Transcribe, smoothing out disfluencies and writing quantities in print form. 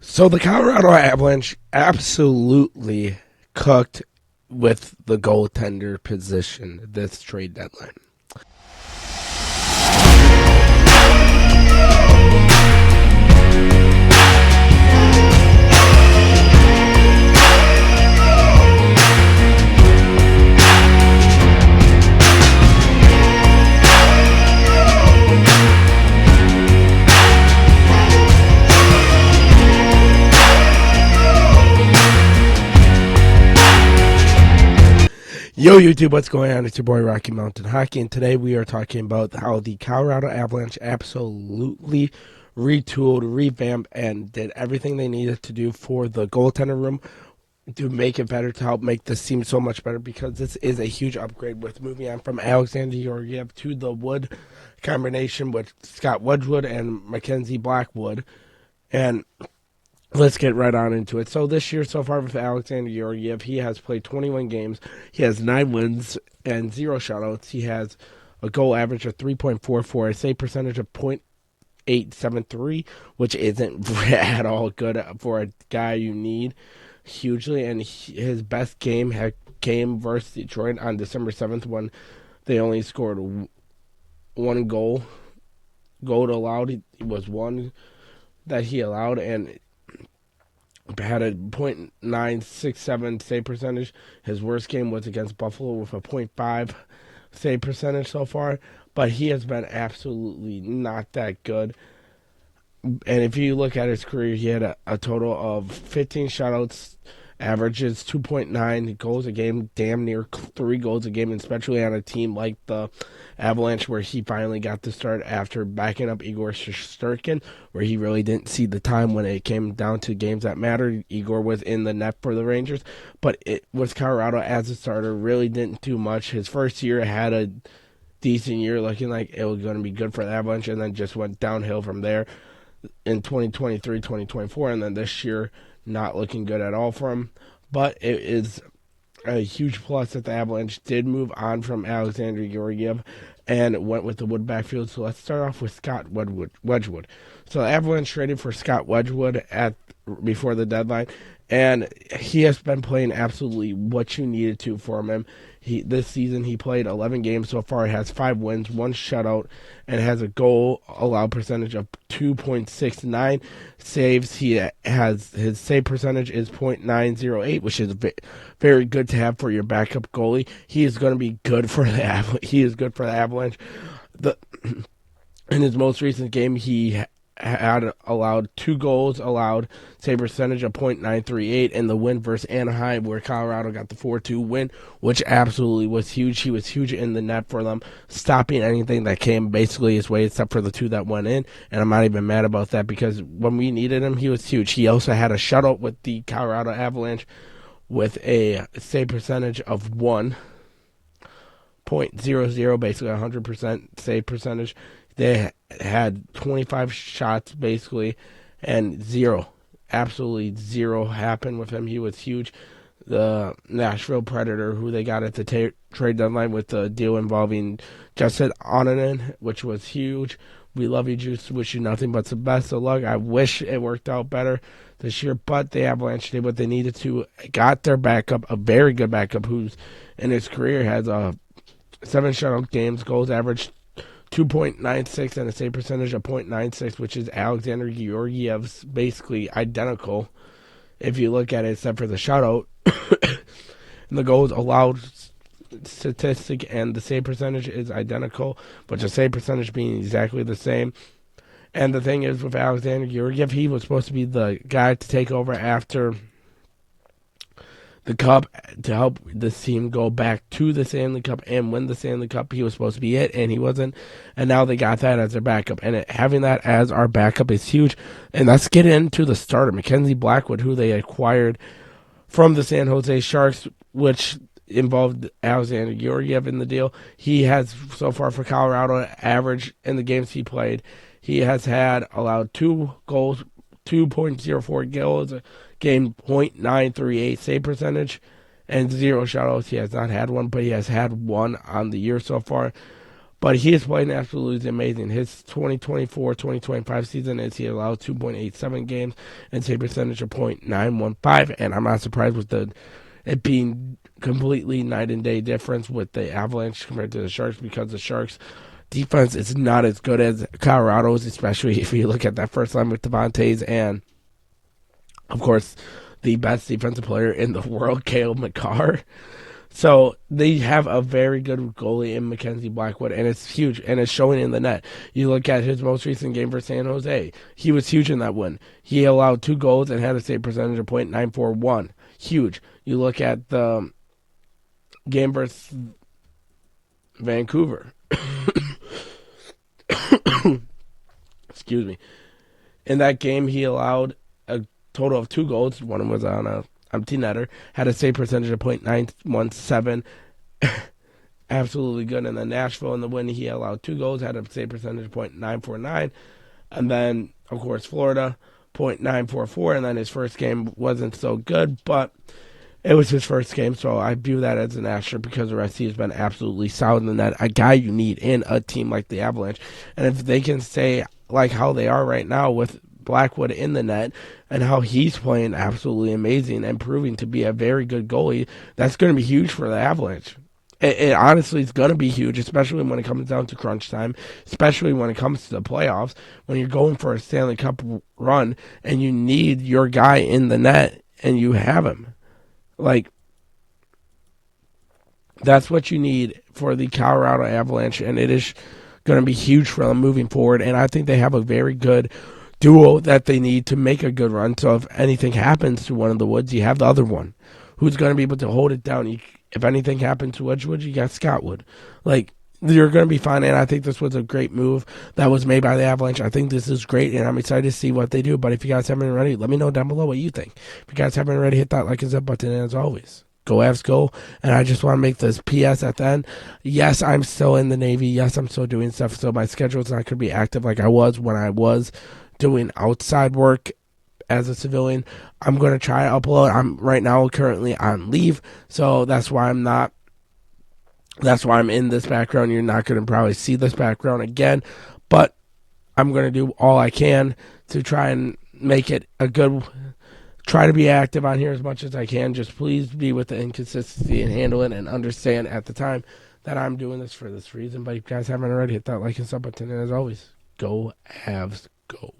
So the Colorado Avalanche absolutely cooked with the goaltender position this trade deadline. Yo, YouTube, what's going on? It's your boy Rocky Mountain Hockey, and today we are talking about how the Colorado Avalanche absolutely retooled, revamped, and did everything they needed to do for the goaltender room to make it better, to help make this team so much better, because this is a huge upgrade with moving on from Alexander Georgiev to the Wood combination with Scott Wedgwood and Mackenzie Blackwood. And let's get right on into it. So this year so far with Alexander Georgiev, he has played 21 games. He has 9 wins and 0 shutouts. He has a goal average of 3.44, a save percentage of .873, which isn't at all good for a guy you need hugely. And his best game came versus Detroit on December 7th when they only scored one goal. Goal allowed, it was one that he allowed, and had a .967 save percentage. His worst game was against Buffalo with a .5 save percentage so far, but he has been absolutely not that good. And if you look at his career, he had a total of 15 shutouts, averages 2.9 goals a game, damn near 3 goals a game, especially on a team like the Avalanche, where he finally got the start after backing up Igor Shesterkin, where he really didn't see the time when it came down to games that mattered. Igor was in the net for the Rangers, but it was Colorado as a starter, really didn't do much. His first year had a decent year, looking like it was going to be good for the Avalanche, and then just went downhill from there in 2023, 2024, and then this year not looking good at all for him. But it is a huge plus that the Avalanche did move on from Alexander Georgiev and went with the Wood backfield. So let's start off with Scott Wedgwood. So the Avalanche traded for Scott Wedgwood before the deadline, and he has been playing absolutely what you needed to from him. This season he played 11 games so far. He has 5 wins, 1 shutout, and has a goal allowed percentage of 2.69. Saves, he has his save percentage is .908, which is very good to have for your backup goalie. He is going to be good for the Avalanche. In his most recent game, he had allowed 2 goals, allowed save percentage of .938 in the win versus Anaheim, where Colorado got the 4-2 win, which absolutely was huge. He was huge in the net for them, stopping anything that came basically his way, except for the 2 that went in. And I'm not even mad about that, because when we needed him, he was huge. He also had a shutout with the Colorado Avalanche with a save percentage of 1.00, basically 100% save percentage. They had 25 shots, basically, and 0. Absolutely 0 happened with him. He was huge. The Nashville Predator, who they got at the trade deadline with the deal involving Justin Onanen, which was huge. We love you, Juice. Wish you nothing but the best of luck. I wish it worked out better this year, but the Avalanche did what they needed to. Got their backup, a very good backup, who's in his career has 7 shutout games, goals averaged 2.96 and a save percentage of .96, which is Alexander Georgiev's basically identical if you look at it, except for the shutout. And the goals allowed statistic and the save percentage is identical, but the save percentage being exactly the same. And the thing is, with Alexander Georgiev, he was supposed to be the guy to take over after the Cup, to help this team go back to the Stanley Cup and win the Stanley Cup. He was supposed to be it, and he wasn't. And now they got that as their backup. And having that as our backup is huge. And let's get into the starter, Mackenzie Blackwood, who they acquired from the San Jose Sharks, which involved Alexander Georgiev in the deal. He has, so far for Colorado, average in the games he played, he has had allowed 2 goals, 2.04 goals, game .938 save percentage, and 0 shutouts. He has not had one, but he has had one on the year so far. But he is playing absolutely amazing. His 2024-2025 season is he allowed 2.87 games and save percentage of .915, and I'm not surprised with it being completely night and day difference with the Avalanche compared to the Sharks, because the Sharks defense is not as good as Colorado's, especially if you look at that first line with Devontae's and, of course, the best defensive player in the world, Cale Makar. So they have a very good goalie in Mackenzie Blackwood, and it's huge, and it's showing in the net. You look at his most recent game for San Jose; he was huge in that win. He allowed 2 goals and had a save percentage of .941. Huge. You look at the game versus Vancouver. Excuse me. In that game, he allowed a total of 2 goals. One was on a empty netter, had a save percentage of .917. Absolutely good. And then Nashville in the win, he allowed 2 goals, had a save percentage of .949. And then, of course, Florida, .944. And then his first game wasn't so good, but it was his first game, so I view that as an asterisk because the rest he has been absolutely solid in that. A guy you need in a team like the Avalanche. And if they can stay like how they are right now with Blackwood in the net and how he's playing absolutely amazing and proving to be a very good goalie, that's going to be huge for the Avalanche. It honestly is going to be huge, especially when it comes down to crunch time, especially when it comes to the playoffs, when you're going for a Stanley Cup run and you need your guy in the net and you have him. Like, that's what you need for the Colorado Avalanche, and it is going to be huge for them moving forward. And I think they have a very good duo that they need to make a good run. So if anything happens to one of the Woods, you have the other one who's going to be able to hold it down. If anything happens to Wedgwood, you got Scott Wood. Like, you're going to be fine, and I think this was a great move that was made by the Avalanche. I think this is great, and I'm excited to see what they do. But if you guys haven't already, let me know down below what you think. If you guys haven't already, hit that like and sub button, and as always, go Avs go. And I just want to make this PS at the end. Yes, I'm still in the Navy. Yes, I'm still doing stuff, so my schedule is not going to be active like I was when I was doing outside work as a civilian. I'm going to try to upload. I'm right now currently on leave, so that's why I'm not. That's why I'm in this background. You're not going to probably see this background again, but I'm going to do all I can to try and make it a good, try to be active on here as much as I can. Just please be with the inconsistency and handle it and understand at the time that I'm doing this for this reason. But if you guys haven't already, hit that like and sub button. And as always, go Avs, go.